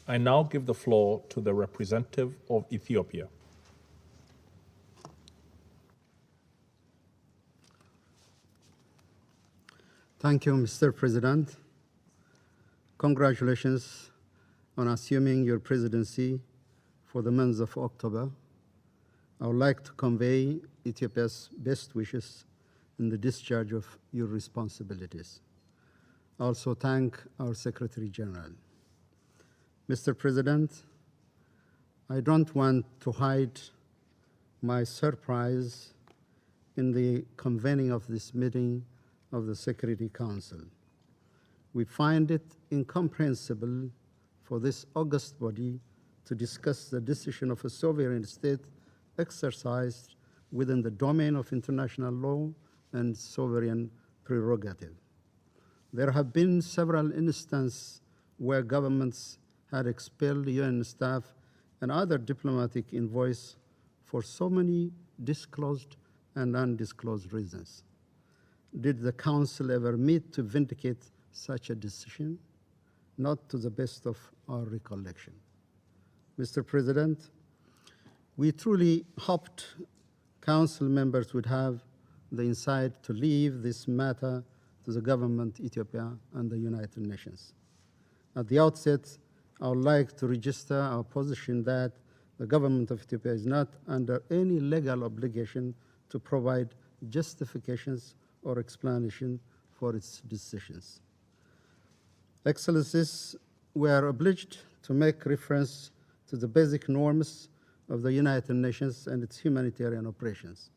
I now give the floor to the representative of Ethiopia. Thank you, Mr. President. Congratulations on assuming your presidency for the month of October. I would like to convey Ethiopia's best wishes in the discharge of your responsibilities. I also thank our Secretary General. Mr. President, I don't want to hide my surprise in the convening of this meeting of the Security Council. We find it incomprehensible for this august body to discuss the decision of a sovereign state exercised within the domain of international law and sovereign prerogative. There have been several instances where governments had expelled UN staff and other diplomatic envoys for so many disclosed and undisclosed reasons. Did the Council ever meet to vindicate such a decision? Not to the best of our recollection. Mr. President, we truly hoped Council members would have the insight to leave this matter to the government, Ethiopia, and the United Nations. At the outset, I would like to register our position that the government of Ethiopia is not under any legal obligation to provide justifications or explanation for its decisions. Excellencies, we are obliged to make reference to the basic norms of the United Nations and its humanitarian operations.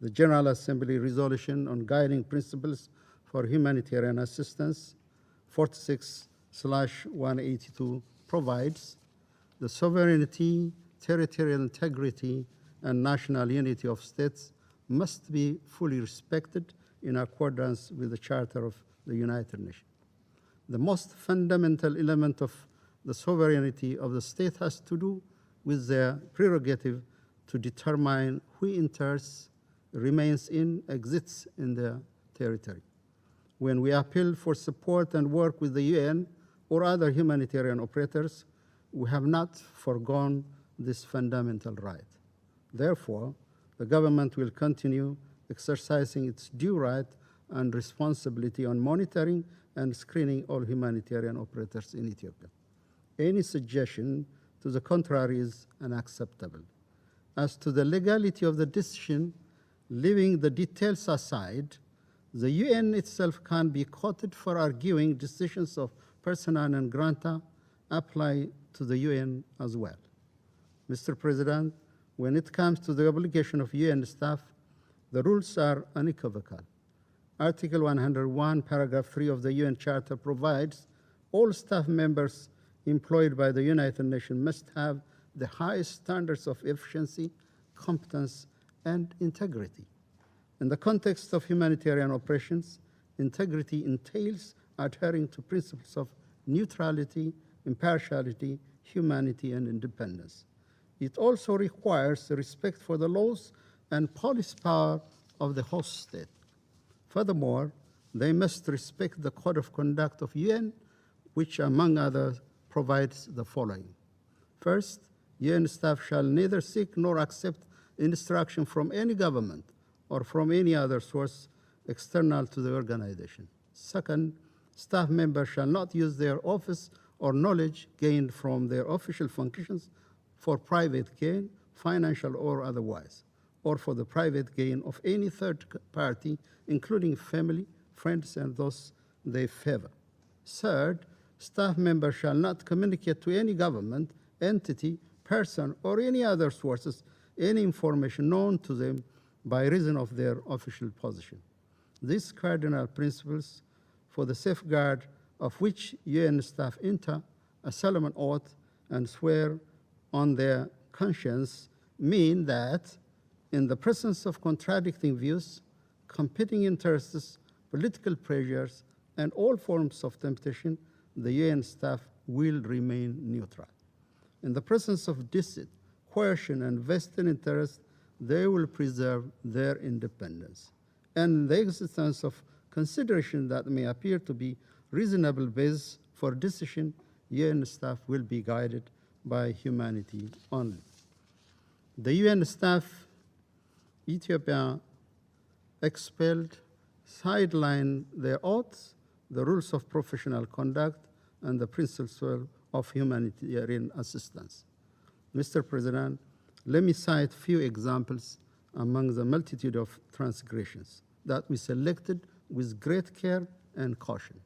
The General Assembly resolution on guiding principles for humanitarian assistance, 46/182, provides the sovereignty, territorial integrity, and national unity of states must be fully respected in accordance with the Charter of the United Nations. The most fundamental element of the sovereignty of the state has to do with their prerogative to determine who enters, remains in, exists in their territory. When we appeal for support and work with the UN or other humanitarian operators, we have not foregone this fundamental right. Therefore, the government will continue exercising its due right and responsibility on monitoring and screening all humanitarian operators in Ethiopia. Any suggestion to the contrary is unacceptable. As to the legality of the decision, leaving the details aside, the UN itself can be quoted for arguing decisions of persona non grata apply to the UN as well. Mr. President, when it comes to the obligation of UN staff, the rules are unequivocal. Article 101, paragraph 3 of the UN Charter provides all staff members employed by the United Nations must have the highest standards of efficiency, competence, and integrity. In the context of humanitarian operations, integrity entails adhering to principles of neutrality, impartiality, humanity, and independence. It also requires respect for the laws and police power of the host state. Furthermore, they must respect the code of conduct of UN, which, among others, provides the following. First, UN staff shall neither seek nor accept instruction from any government or from any other source external to the organization. Second, staff members shall not use their office or knowledge gained from their official functions for private gain, financial or otherwise, or for the private gain of any third party, including family, friends, and those they favor. Third, staff members shall not communicate to any government, entity, person, or any other sources any information known to them by reason of their official position. These cardinal principles, for the safeguard of which UN staff enter a solemn oath and swear on their conscience, mean that in the presence of contradicting views, competing interests, political pressures, and all forms of temptation, the UN staff will remain neutral. In the presence of deceit, coercion, and vested interest, they will preserve their independence. And in the existence of consideration that may appear to be reasonable basis for decision, UN staff will be guided by humanity only. The UN staff, Ethiopia expelled, sidelined their oaths, the rules of professional conduct, and the principles of humanitarian assistance. Mr. President, let me cite few examples among the multitude of transgressions that we selected with great care and caution.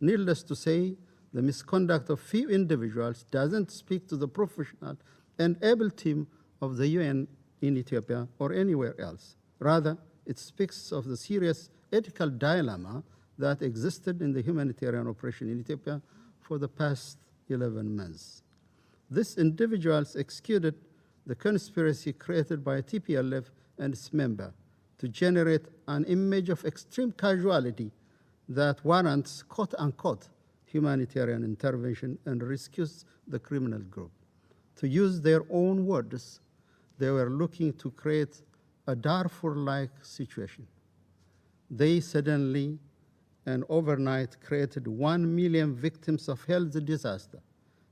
Needless to say, the misconduct of few individuals doesn't speak to the professional and able team of the UN in Ethiopia or anywhere else. Rather, it speaks of the serious ethical dilemma that existed in the humanitarian operation in Ethiopia for the past 11 months. These individuals executed the conspiracy created by TPLF and its member to generate an image of extreme casualty that warrants quote-unquote humanitarian intervention and rescues the criminal group. To use their own words, they were looking to create a Darfur-like situation. They suddenly and overnight created 1 million victims of health disaster,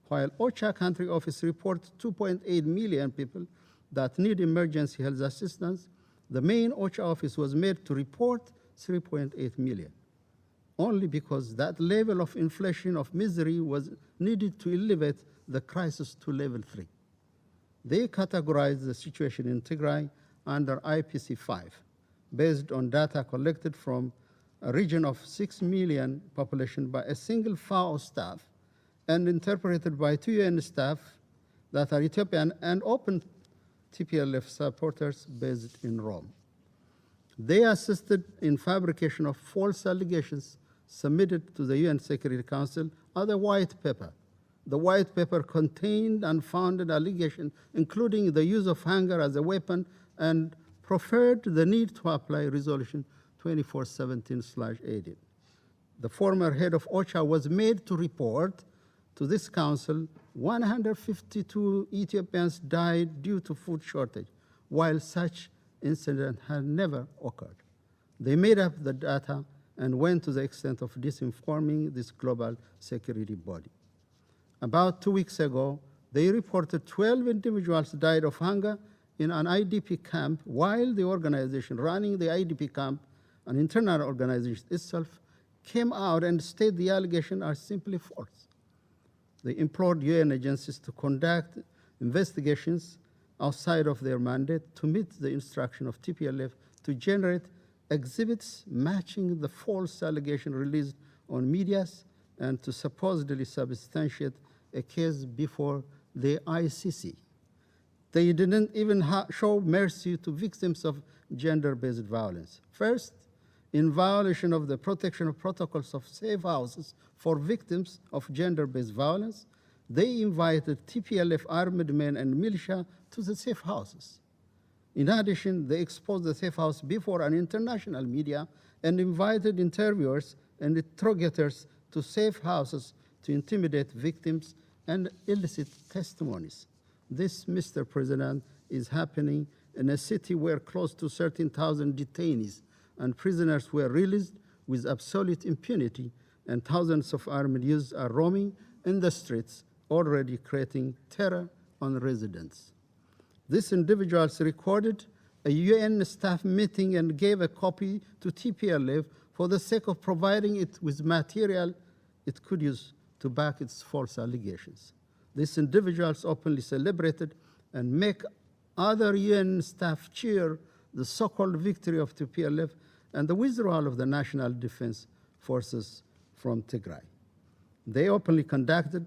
while OCHA country office reports 2.8 million people that need emergency health assistance. The main OCHA office was made to report 3.8 million, only because that level of inflation of misery was needed to elevate the crisis to level 3. They categorized the situation in Tigray under IPC 5, based on data collected from a region of 6 million population by a single FAO staff and interpreted by 2 UN staff that are Ethiopian and open TPLF supporters based in Rome. They assisted in fabrication of false allegations submitted to the UN Security Council as a white paper. The white paper contained unfounded allegations, including the use of hunger as a weapon, and proffered the need to apply Resolution 2417/18. The former head of OCHA was made to report to this council 152 Ethiopians died due to food shortage, while such incident had never occurred. They made up the data and went to the extent of disinforming this global security body. About 2 weeks ago, they reported 12 individuals died of hunger in an IDP camp, while the organization running the IDP camp, an internal organization itself, came out and stated the allegations are simply false. They implored UN agencies to conduct investigations outside of their mandate to meet the instruction of TPLF to generate exhibits matching the false allegation released on medias and to supposedly substantiate a case before the ICC. They didn't even show mercy to victims of gender-based violence. First, in violation of the protection of protocols of safe houses for victims of gender-based violence, they invited TPLF armed men and militia to the safe houses. In addition, they exposed the safe house before an international media and invited interviewers and interrogators to safe houses to intimidate victims and elicit testimonies. This, Mr. President, is happening in a city where close to 13,000 detainees and prisoners were released with absolute impunity, and thousands of armed youths are roaming in the streets, already creating terror on residents. These individuals recorded a UN staff meeting and gave a copy to TPLF for the sake of providing it with material it could use to back its false allegations. These individuals openly celebrated and make other UN staff cheer the so-called victory of TPLF and the withdrawal of the National Defense Forces from Tigray. They openly conducted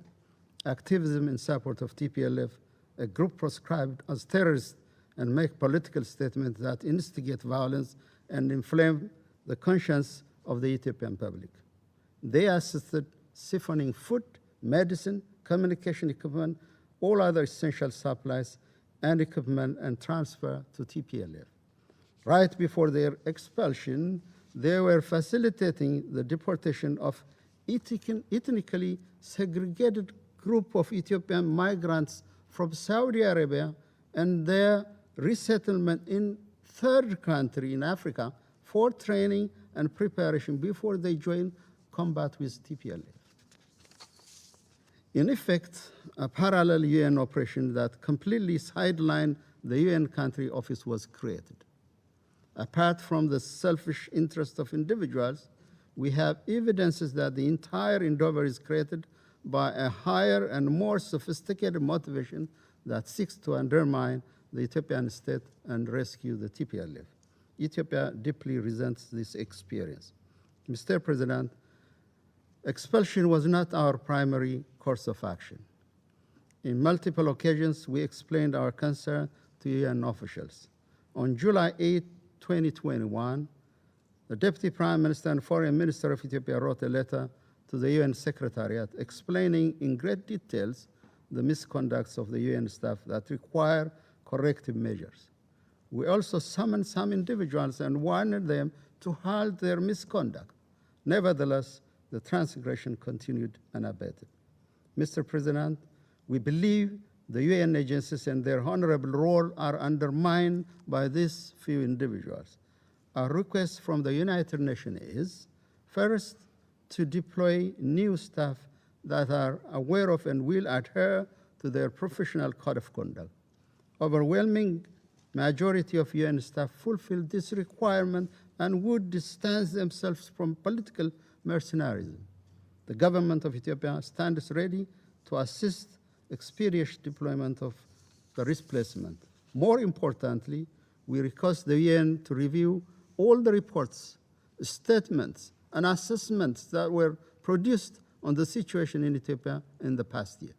activism in support of TPLF, a group proscribed as terrorists, and make political statements that instigate violence and inflame the conscience of the Ethiopian public. They assisted siphoning food, medicine, communication equipment, all other essential supplies and equipment and transfer to TPLF. Right before their expulsion, they were facilitating the deportation of ethnically segregated group of Ethiopian migrants from Saudi Arabia and their resettlement in third country in Africa for training and preparation before they join combat with TPLF. In effect, a parallel UN operation that completely sidelined the UN country office was created. Apart from the selfish interest of individuals, we have evidences that the entire endeavor is created by a higher and more sophisticated motivation that seeks to undermine the Ethiopian state and rescue the TPLF. Ethiopia deeply resents this experience. Mr. President, expulsion was not our primary course of action. In multiple occasions, we explained our concern to UN officials. On July 8, 2021, the Deputy Prime Minister and Foreign Minister of Ethiopia wrote a letter to the UN Secretariat explaining in great details the misconducts of the UN staff that require corrective measures. We also summoned some individuals and warned them to halt their misconduct. Nevertheless, the transgression continued unabated. Mr. President, we believe the UN agencies and their honorable role are undermined by these few individuals. Our request from the United Nations is, first, to deploy new staff that are aware of and will adhere to their professional code of conduct. Overwhelming majority of UN staff fulfill this requirement and would distance themselves from political mercenarism. The government of Ethiopia stands ready to assist expeditious deployment of the replacement. More importantly, we request the UN to review all the reports, statements, and assessments that were produced on the situation in Ethiopia in the past year.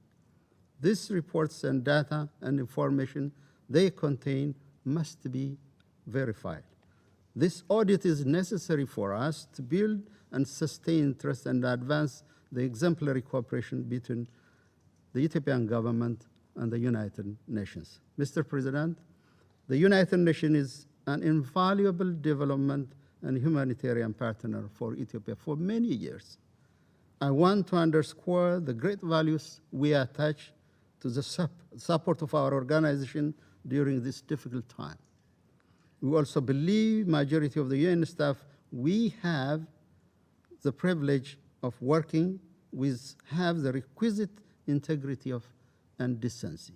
These reports and data and information they contain must be verified. This audit is necessary for us to build and sustain trust and advance the exemplary cooperation between the Ethiopian government and the United Nations. Mr. President, the United Nations is an invaluable development and humanitarian partner for Ethiopia for many years. I want to underscore the great values we attach to the support of our organization during this difficult time. We also believe majority of the UN staff we have the privilege of working with have the requisite integrity and decency.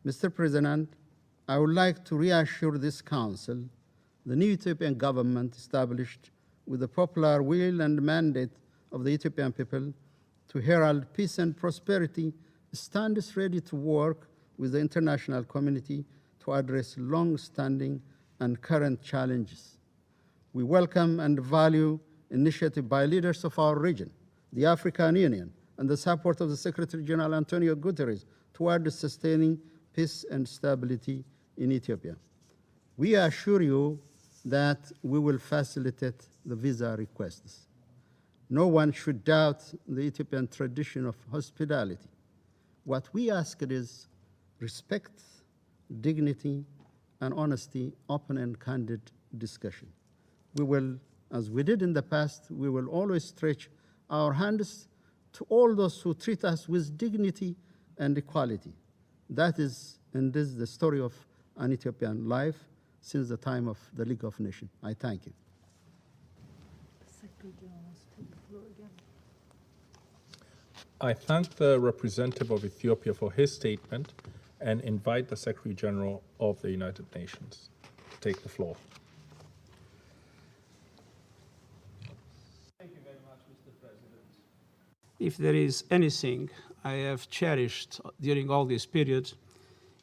Mr. President, I would like to reassure this Council, the new Ethiopian government established with the popular will and mandate of the Ethiopian people to herald peace and prosperity stands ready to work with the international community to address long-standing and current challenges. We welcome and value initiative by leaders of our region, the African Union, and the support of the Secretary General Antonio Guterres toward sustaining peace and stability in Ethiopia. We assure you that we will facilitate the visa requests. No one should doubt the Ethiopian tradition of hospitality. What we ask is respect, dignity, and honesty, open and candid discussion. We will, as we did in the past, we will always stretch our hands to all those who treat us with dignity and equality. That is, and this is the story of an Ethiopian life since the time of the League of Nations. I thank you. I thank the representative of Ethiopia for his statement and invite the Secretary General of the United Nations to take the floor. Thank you very much, Mr. President. If there is anything I have cherished during all this period,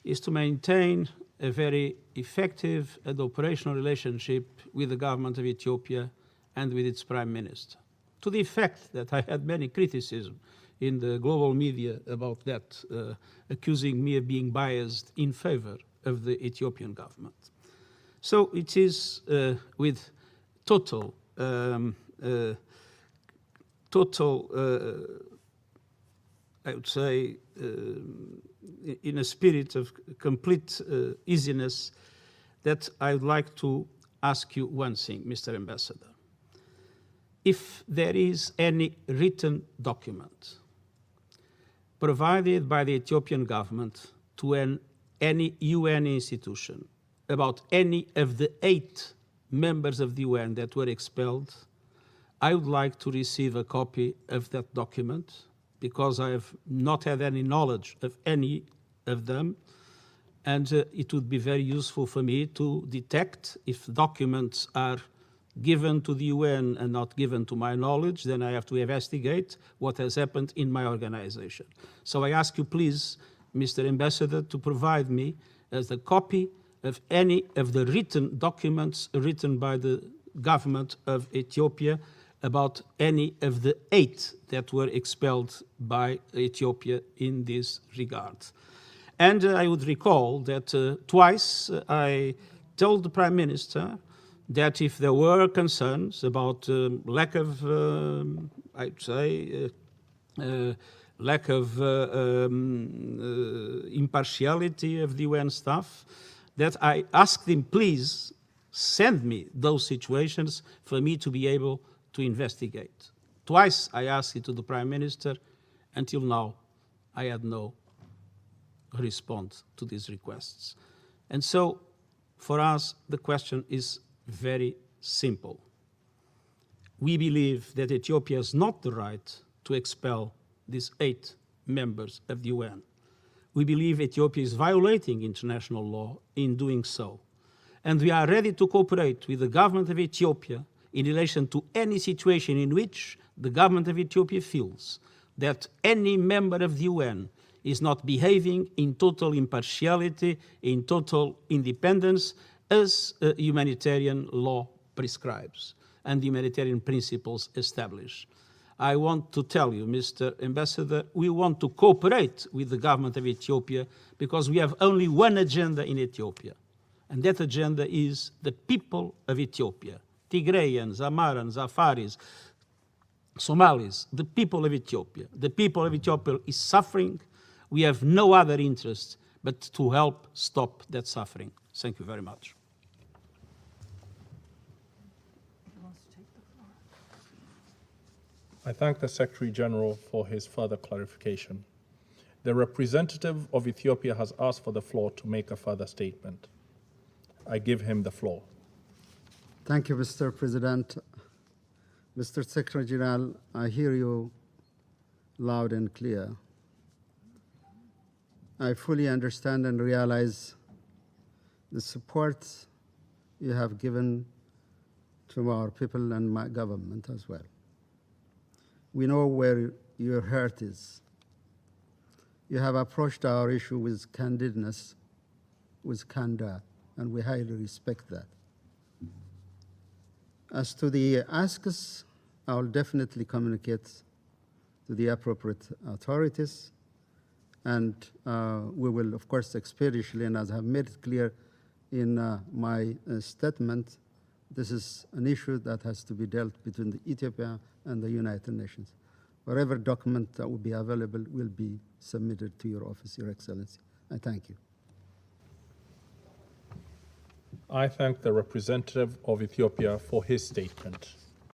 is to maintain a very effective and operational relationship with the government of Ethiopia and with its Prime Minister. To the effect that I had many criticisms in the global media about that, accusing me of being biased in favor of the Ethiopian government. So it is with total, I would say, in a spirit of complete easiness, that I would like to ask you one thing, Mr. Ambassador. If there is any written document provided by the Ethiopian government to any UN institution about any of the 8 members of the UN that were expelled, I would like to receive a copy of that document because I have not had any knowledge of any of them. And it would be very useful for me to detect if documents are given to the UN and not given to my knowledge. Then I have to investigate what has happened in my organization. So I ask you, please, Mr. Ambassador, to provide me as a copy of any of the written documents written by the government of Ethiopia about any of the 8 that were expelled by Ethiopia in this regard. And I would recall that twice I told the Prime Minister that if there were concerns about lack of, I'd say, lack of impartiality of the UN staff, that I asked him, please send me those situations for me to be able to investigate. Twice I asked it to the Prime Minister. Until now, I had no response to these requests. And so, for us, the question is very simple. We believe that Ethiopia has not the right to expel these 8 members of the UN. We believe Ethiopia is violating international law in doing so. And we are ready to cooperate with the government of Ethiopia in relation to any situation in which the government of Ethiopia feels that any member of the UN is not behaving in total impartiality, in total independence, as humanitarian law prescribes and humanitarian principles establish. I want to tell you, Mr. Ambassador, we want to cooperate with the government of Ethiopia because we have only one agenda in Ethiopia, and that agenda is the people of Ethiopia, Tigrayans, Amarans, Afaris, Somalis, the people of Ethiopia. The people of Ethiopia is suffering. We have no other interest but to help stop that suffering. Thank you very much. I thank the Secretary General for his further clarification. The representative of Ethiopia has asked for the floor to make a further statement. I give him the floor. Thank you, Mr. President. Mr. Secretary General, I hear you loud and clear. I fully understand and realize the support you have given to our people and my government as well. We know where your heart is. You have approached our issue with candidness, with candor, and we highly respect that. As to the asks, I will definitely communicate to the appropriate authorities, and we will, of course, expeditiously, and as I have made it clear in my statement, this is an issue that has to be dealt between the Ethiopia and the United Nations. Whatever document that will be available will be submitted to your office, Your Excellency. I thank you. I thank the representative of Ethiopia for his statement.